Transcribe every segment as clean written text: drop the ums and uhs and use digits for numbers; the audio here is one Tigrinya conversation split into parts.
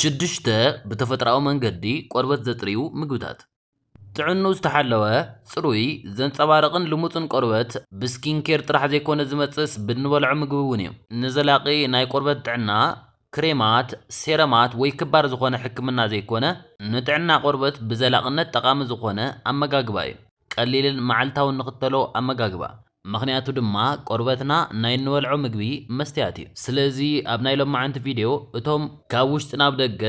ሽድሽተ ብተፈጥራዊ መንገዲ ቆርበት ዘጥርዩ ምግብታት ጥዕኑ ዝተሓለወ ጽሩይ ዘንጸባረቕን ልሙጽን ቆርበት ብስኪን ኬር ጥራሕ ዘይኮነ ዝመጽስ ብንበልዖ ምግቢ እውን እዩ ንዘላቂ ናይ ቆርበት ጥዕና ክሬማት ሴረማት ወይ ክባር ዝኾነ ሕክምና ዘይኮነ ንጥዕና ቆርበት ብዘላቕነት ጠቃሚ ዝኾነ ኣመጋግባ እዩ ቀሊልን መዓልታውን ንኽተሎ ኣመጋግባ ምኽንያቱ ድማ ቆርበትና ናይ ንበልዖ ምግቢ መስትያት እዩ ስለዚ ኣብ ናይ ሎማዓንቲ ቪድዮ እቶም ካብ ውሽጢ ናብ ደገ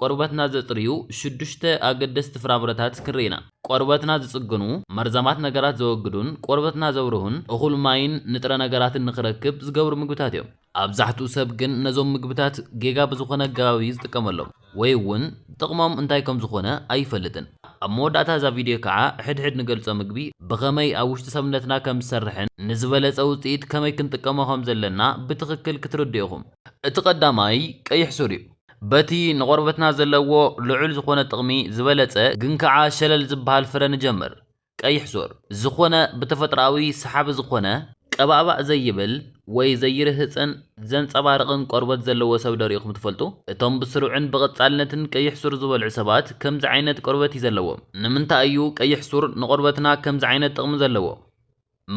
ቆርበትና ዘጥርዩ ሽዱሽተ ኣገደስቲ ፍራምረታት ክንርኢና ቆርበትና ዝጽግኑ መርዛማት ነገራት ዘወግዱን ቆርበትና ዘብርሁን እኹል ማይን ንጥረ ነገራትን ንኽረክብ ዝገብሩ ምግብታት እዮም ኣብዛሕትኡ ሰብ ግን ነዞም ምግብታት ጌጋ ብዝኾነ ገባቢ ዝጥቀመሎም ወይ እውን ጥቕሞም እንታይ ከም ዝኾነ ኣይፈልጥን ኣብ መወዳእታ እዛ ቪድዮ ከዓ ሕድሕድ ንገልጾ ምግቢ ብኸመይ ኣብ ውሽጢ ሰብነትና ከም ዝሰርሕን ንዝበለጸ ውፅኢት ከመይ ክንጥቀሞ ከም ዘለና ብትኽክል ክትርድኡ ኢኹም እቲ ቀዳማይ ቀይሕ ሱር እዩ በቲ ንቆርበትና ዘለዎ ልዑል ዝኾነ ጥቕሚ ዝበለጸ ግን ከዓ ሸለል ዝበሃል ፍረ ንጀምር ቀይሕ ሱር ዝኾነ ብተፈጥራዊ ሰሓቢ ዝኾነ ቀባባእ ዘይብል ወይ ዘይርህፅን ዘንጸባርቕን ቆርበት ዘለዎ ሰብ ደሪኹም ትፈልጡ እቶም ብስሩዕን ብቐጻልነትን ቀይሕ ሱር ዝበልዑ ሰባት ከምዚ ዓይነት ቆርበት እዩ ዘለዎም ንምንታይ እዩ ቀይሕ ሱር ንቆርበትና ከምዚ ዓይነት ጥቕሚ ዘለዎ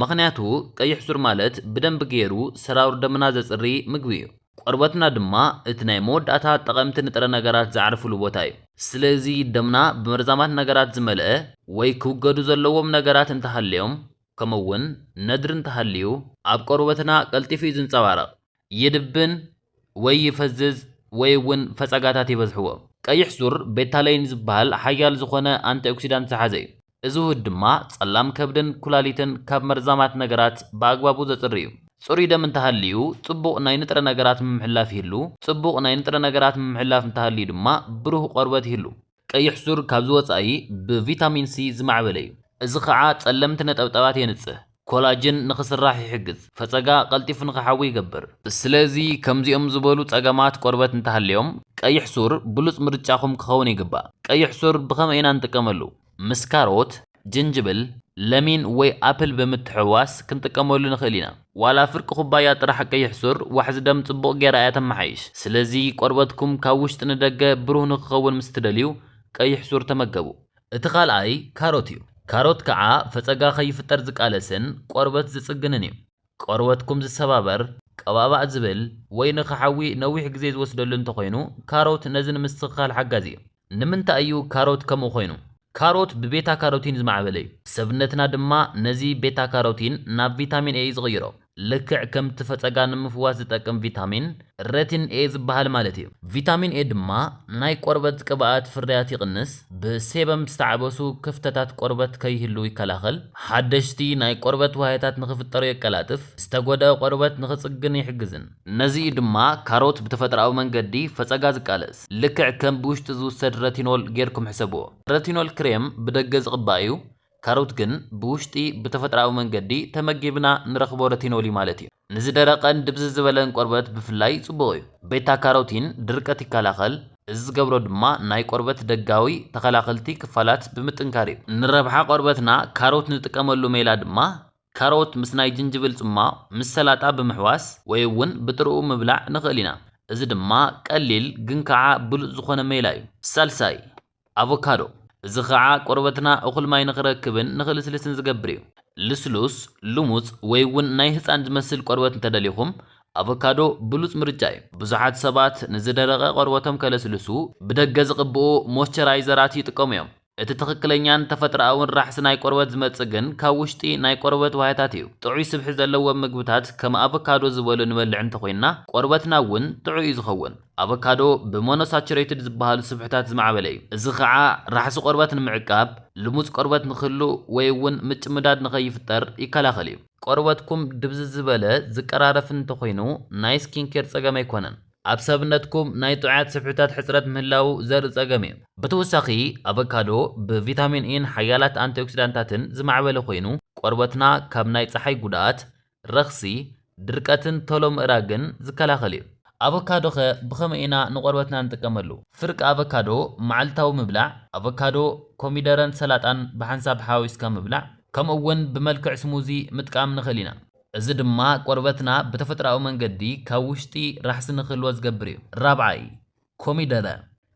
ምኽንያቱ ቀይሕ ሱር ማለት ብደንቢ ገይሩ ሰራውር ደምና ዘጽሪ ምግቢ እዩ ቆርበትና ድማ እቲ ናይ መወዳእታ ጠቐምቲ ንጥረ ነገራት ዝዓርፍሉ ቦታ እዩ ስለዚ ደምና ብመርዛማት ነገራት ዝመልአ ወይ ክውገዱ ዘለዎም ነገራት እንተሃልዮም ከምውን ነድር እንተሃልዩ ኣብ ቆርበትና ቀልጢፉ ዝንጸባረቕ ይድብን ወይ ይፈዝዝ ወይ እውን ፈጸጋታት ይበዝሕዎ ቀይሕ ሱር ቤታለይን ዝበሃል ሓያል ዝኾነ አንቲኦክሲዳንት ዝሓዘ እዩ እዚ ውህድ ድማ ጸላም ከብድን ኩላሊትን ካብ መርዛማት ነገራት ብኣግባቡ ዘጽሪ እዩ ጽሩይ ደም እንተሃልዩ ጽቡቕ ናይ ንጥረ ነገራት ምምሕላፍ ይህሉ ጽቡቕ ናይ ንጥረ ነገራት ምምሕላፍ እንተሃልዩ ድማ ብሩህ ቆርበት ይህሉ ቀይሕ ሱር ካብ ዝወጻኢ ብቪታሚን ሲ ዝማዕበለ እዩ እዚ ከዓ ጸለምቲ ነጠብጣባት የንጽህ ኮላጅን ንኽስራሕ ይሕግዝ ፈጸጋ ቀልጢፉ ንኽሓዊ ይገብር ስለዚ ከምዚኦም ዝበሉ ጸገማት ቆርበት እንተሃልዮም ቀይሕ ሱር ብሉጽ ምርጫኹም ክኸውን ይግባእ ቀይሕ ሱር ብኸመይ ኢና ንጥቀመሉ ምስ ካሮት ጅንጅብል ለሚን ወይ ኣፕል ብምትሕዋስ ክንጥቀመሉ ንኽእል ኢና ዋላ ፍርቂ ኩባያ ጥራሕ ቀይሕ ሱር ዋሕዚ ደም ጽቡቕ ጌራ እያ ተመሓይሽ ስለዚ ቆርበትኩም ካብ ውሽጢ ንደገ ብሩህ ንክኸውን ምስ ትደልዩ ቀይሕ ሱር ተመገቡ እቲ ካልኣይ ካሮት እዩ ካሮት ከዓ ፈጸጋ ኸይፍጠር ዝቃለስን ቆርበት ዝጽግንን እዩ ቆርበትኩም ዝሰባበር ቀባባእ ዝብል ወይ ንኽሓዊ ነዊሕ ግዜ ዝወስደሉ እንተኾይኑ ካሮት ነዚ ንምስትኽኻል ሓጋዚ እዩ ንምንታይ እዩ ካሮት ከምኡ ኮይኑ ካሮት ብቤታ ካሮቲን ዝማዕበለ እዩ ሰብነትና ድማ ነዚ ቤታ ካሮቲን ናብ ቪታሚን ኤ ዝቕይሮ ልክዕ ከም ትፈጸጋ ንምፍዋስ ዝጠቅም ቪታሚን ረቲን ኤ ዝበሃል ማለት እዩ ቪታሚን ኤ ድማ ናይ ቆርበት ቅብኣት ፍርያት ይቕንስ ብሴበም ዝተዓበሱ ክፍተታት ቆርበት ከይህሉ ይከላኸል ሓደሽቲ ናይ ቆርበት ዋህታት ንኽፍጠሩ የቀላጥፍ ዝተጎድአ ቆርበት ንኽጽግን ይሕግዝን ነዚ ድማ ካሮት ብተፈጥራዊ መንገዲ ፈጸጋ ዝቃለስ ልክዕ ከም ብውሽጢ ዝውሰድ ረቲኖል ጌርኩም ሕሰብዎ ረቲኖል ክሬም ብደገ ዝቕባእ እዩ ካሮት ግን ብውሽጢ ብተፈጥራዊ መንገዲ ተመጊብና ንረኽቦ ረቲኖል ማለት እዩ ንዝደረቐን ድብዝዝ ዝበለን ቆርበት ብፍላይ ጽቡቕ እዩ ቤታ ካሮቲን ድርቀት ይከላኸል እዚ ዝገብሮ ድማ ናይ ቆርበት ደጋዊ ተኸላኸልቲ ክፋላት ብምጥንካር እዩ ንረብሓ ቆርበትና ካሮት ንጥቀመሉ ሜላ ድማ ካሮት ምስ ናይ ጅንጅብል ጽማቕ ምስ ሰላጣ ብምሕዋስ ወይ እውን ብጥርኡ ምብላዕ ንኽእል ኢና እዚ ድማ ቀሊል ግን ከዓ ብሉጽ ዝኾነ ሜላ እዩ ሳልሳይ ኣቮካዶ እዚ ከዓ ቆርበትና እኹል ማይ ንኽረክብን ንኽልስልስን ዝገብር እዩ ልስሉስ ልሙጽ ወይ እውን ናይ ህፃን ዝመስል ቆርበት እንተደሊኹም ኣቮካዶ ብሉጽ ምርጫ እዩ ብዙሓት ሰባት ንዝደረቐ ቆርበቶም ከለስልሱ ብደገ ዝቕብኡ ሞይስቸራይዘራት ይጥቀሙ እዮም እቲ ትኽክለኛን ተፈጥሮኣውን ራሕሲ ናይ ቆርበት ዝመጽእ ግን ካብ ውሽጢ ናይ ቆርበት ዋህታት እዩ ጥዑይ ስብሒ ዘለዎም ምግብታት ከም ኣቮካዶ ዝበሉ ንበልዕ እንተኾይንና ቆርበትና እውን ጥዑይ እዩ ዝኸውን ኣቮካዶ ብሞኖሳቹሬትድ ዝበሃሉ ስብሕታት ዝማዕበለ እዩ እዚ ከዓ ራሕሲ ቆርበት ንምዕቃብ ልሙጽ ቆርበት ንኽህሉ ወይ እውን ምጭምዳድ ንኸይፍጠር ይከላኸል እዩ ቆርበትኩም ድብዝዝ ዝበለ ዝቀራረፍ እንተኾይኑ ናይ ስኪን ኬር ጸገም ኣይኮነን ኣብ ሰብነትኩም ናይ ጥዑያት ስብሕታት ሕጽረት ምህላው ዘርኢ ጸገም እዩ ብተወሳኺ ኣቮካዶ ብቪታሚን ኤን ሓያላት አንቲኦክሲዳንታትን ዝማዕበለ ኮይኑ ቆርበትና ካብ ናይ ፀሓይ ጉድኣት ረኽሲ ድርቀትን ቶሎ ምእራግን ዝከላኸል እዩ ኣቮካዶ ኸ ብኸመይ ኢና ንቆርበትና ንጥቀመሉ ፍርቂ ኣቮካዶ መዓልታዊ ምብላዕ ኣቮካዶ ኮሚደረን ሰላጣን ብሓንሳብ ሓዊስካ ምብላዕ ከምኡውን ብመልክዕ ስሙዚ ምጥቃም ንኽእል ኢና እዚ ድማ ቆርበትና ብተፈጥሮኣዊ መንገዲ ካብ ውሽጢ ራሕሲ ንኽህልዎ ዝገብር እዩ ራብዓይ ኮሚደረ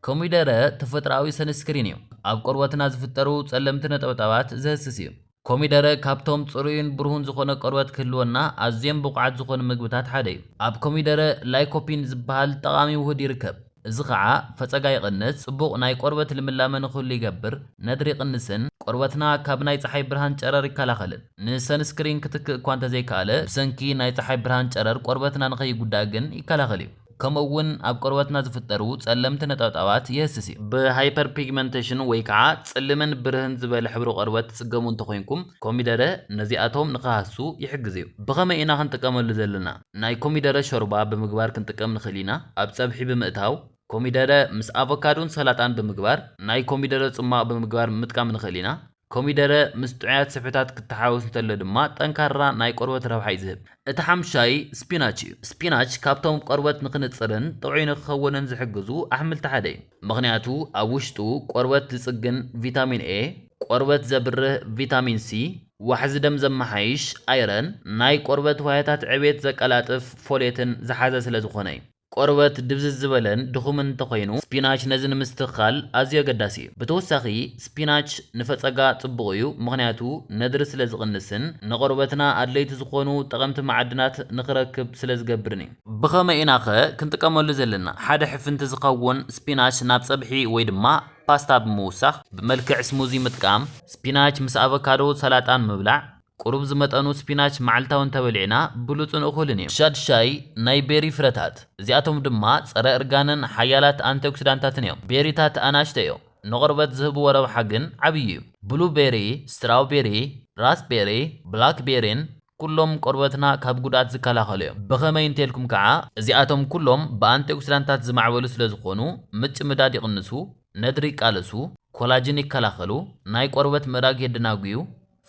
ኮሚደረ ተፈጥራዊ ሰንስክሪን እዩ ኣብ ቆርበትና ዝፍጠሩ ጸለምቲ ነጠብጣባት ዘህስስ እዩ ኮሚደረ ካብቶም ጽሩይን ብሩህን ዝኾነ ቆርበት ክህልወና ኣዝየም ብቑዓት ዝኾኑ ምግብታት ሓደ እዩ ኣብ ኮሚደረ ላይኮፒን ዝበሃል ጠቓሚ ውህድ ይርከብ እዚ ከዓ ፈጸጋ ይቕንስ ጽቡቕ ናይ ቆርበት ልምላመ ንኽህሉ ይገብር ነድሪ ይቕንስን ቆርበትና ካብ ናይ ፀሓይ ብርሃን ጨረር ይከላኸልን ንሰንስክሪን ክትክእ እኳ እንተዘይከኣለ ብሰንኪ ናይ ፀሓይ ብርሃን ጨረር ቆርበትና ንኸይጉዳእ ግን ይከላኸል እዩ ከምኡውን ኣብ ቆርበትና ዝፍጠሩ ጸለምቲ ነጠብጣባት ይህስስ እዩ ብሃይፐር ፒግመንቴሽን ወይ ከዓ ጽልምን ብርህን ዝበለ ሕብሪ ቆርበት ትጽገሙ እንተኮይንኩም ኮሚደረ ነዚኣቶም ንኽሃሱ ይሕግዝ እዩ ብኸመይ ኢና ክንጥቀመሉ ዘለና ናይ ኮሚደረ ሾርባ ብምግባር ክንጥቀም ንኽእል ኢና ኣብ ፀብሒ ብምእታው ኮሚደረ ምስ አቮካዶን ሰላጣን ብምግባር ናይ ኮሚደረ ጽማቕ ብምግባር ምጥቃም ንኽእል ኢና ኮሚደረ ምስ ጥዑያት ስፍሕታት ክትሓወስ እንተሎ ድማ ጠንካራ ናይ ቆርበት ረብሓ ይዝህብ እቲ ሓምሻይ ስፒናች እዩ ስፒናች ካብቶም ቆርበት ንኽንጽርን ጥዑይ ንኽኸውንን ዝሕግዙ ኣሕምልቲ ሓደ እዩ ምኽንያቱ ኣብ ውሽጡ ቆርበት ዝጽግን ቪታሚን ኤ ቆርበት ዘብርህ ቪታሚን ሲ ዋሕዚ ደም ዘመሓይሽ ኣይረን ናይ ቆርበት ዋህታት ዕቤት ዘቀላጥፍ ፎሌትን ዝሓዘ ስለ ዝኾነ እዩ ቆርበት ድብዝዝ ዝበለን ድኹምን እንተኮይኑ ስፒናች ነዚ ንምስትኽኻል ኣዝዩ ኣገዳሲ እዩ ብተወሳኺ ስፒናች ንፈጸጋ ጽቡቕ እዩ ምኽንያቱ ነድሪ ስለ ዝቕንስን ንቆርበትና ኣድለይቲ ዝኾኑ ጠቐምቲ ማዕድናት ንኽረክብ ስለ ዝገብርን እዩ ብኸመይ ኢና ኸ ክንጥቀመሉ ዘለና ሓደ ሕፍንቲ ዝኸውን ስፒናች ናብ ፀብሒ ወይ ድማ ፓስታ ብምውሳኽ ብመልክዕ ስሙዚ ምጥቃም ስፒናች ምስ አቮካዶ ሰላጣን ምብላዕ ቁሩብ ዝመጠኑ ስፒናች መዓልታውን ተበሊዕና ብሉጽን እኹልን እዩ ሻድሻይ ናይ ቤሪ ፍረታት እዚኣቶም ድማ ጸረ እርጋንን ሓያላት አንቲኦክሲዳንታትን እዮም ቤሪታት ኣናሽተ እዮም ንቆርበት ዝህብዎ ረብሓ ግን ዓብዪ እዩ ብሉቤሪ ስትራውቤሪ ራስቤሪ ብላክቤሪን ኩሎም ቆርበትና ካብ ጉድኣት ዝከላኸሉ እዮም ብኸመይ እንተልኩም ከዓ እዚኣቶም ኩሎም ብአንቲኦክሲዳንታት ዝማዕበሉ ስለ ዝኾኑ ምጭ ምዳድ ይቕንሱ ነድሪ ይቃለሱ ኮላጅን ይከላኸሉ ናይ ቆርበት ምእራግ የደናግዩ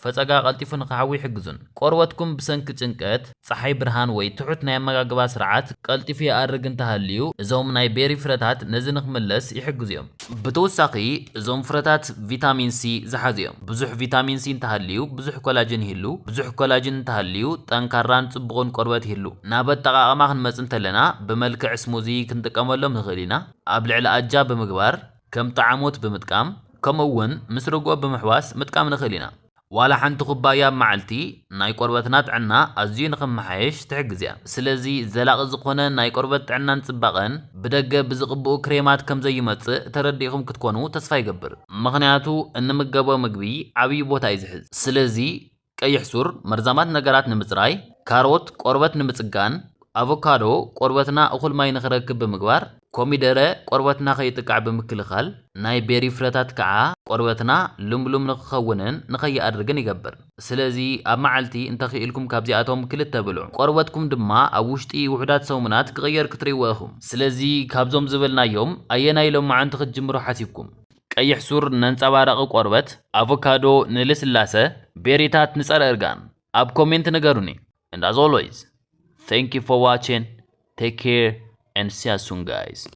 ፈጸጋ ቀልጢፉ ንኽሓዊ ይሕግዙን ቆርበትኩም ብሰንኪ ጭንቀት ፀሓይ ብርሃን ወይ ትሑት ናይ ኣመጋግባ ስርዓት ቀልጢፉ ይኣርግ እንተሃልዩ እዞም ናይ ቤሪ ፍረታት ነዚ ንኽምለስ ይሕግዙ እዮም ብተወሳኺ እዞም ፍረታት ቪታሚን ሲ ዝሓዙ እዮም ብዙሕ ቪታሚን ሲ እንተሃልዩ ብዙሕ ኮላጅን ይህሉ ብዙሕ ኮላጅን እንተሃልዩ ጠንካራን ጽቡቕን ቆርበት ይህሉ ናብ ኣጠቓቕማ ክንመጽእ እንተለና ብመልክዕ ስሙዚ ክንጥቀመሎም ንኽእል ኢና ኣብ ልዕሊ ኣጃ ብምግባር ከም ጣዕሞት ብምጥቃም ከምኡውን ምስ ርግኦ ብምሕዋስ ምጥቃም ንኽእል ኢና ዋላ ሓንቲ ኩባያ መዓልቲ ናይ ቆርበትና ጥዕና ኣዝዩ ንኽመሓየሽ ትሕግዝ እያ ስለዚ ዘላቒ ዝኾነ ናይ ቆርበት ጥዕናን ጽባቐን ብደገ ብዝቕብኡ ክሬማት ከም ዘይመጽእ ተረዲእኹም ክትኮኑ ተስፋ ይገብር ምኽንያቱ እንምገቦ ምግቢ ዓብዪ ቦታ እዩ ዝሕዝ ስለዚ ቀይሕ ሱር መርዛማት ነገራት ንምጽራይ ካሮት ቆርበት ንምጽጋን አቮካዶ ቆርበትና እኹል ማይ ንኽረክብ ብምግባር ኮሚደረ ቆርበትና ከይጥቃዕ ብምክልኻል ናይ ቤሪ ፍረታት ከዓ ቆርበትና ልምሉም ንኽኸውንን ንኸይኣድርግን ይገብር ስለዚ ኣብ መዓልቲ እንተኽኢልኩም ካብዚኣቶም ክልተ ብልዑ ቆርበትኩም ድማ ኣብ ውሽጢ ውሑዳት ሰሙናት ክቕየር ክትርእይዎ ኢኹም ስለዚ ካብዞም ዝብልናዮም ኣየናይ ሎማዓንቲ ክትጅምሩ ሓሲብኩም ቀይሕ ሱር ነንጸባረቒ ቆርበት አቮካዶ ንልስላሰ ቤሪታት ንጸረ እርጋን ኣብ ኮሜንት ንገሩኒ and as always thank you for watching take care and see you soon guys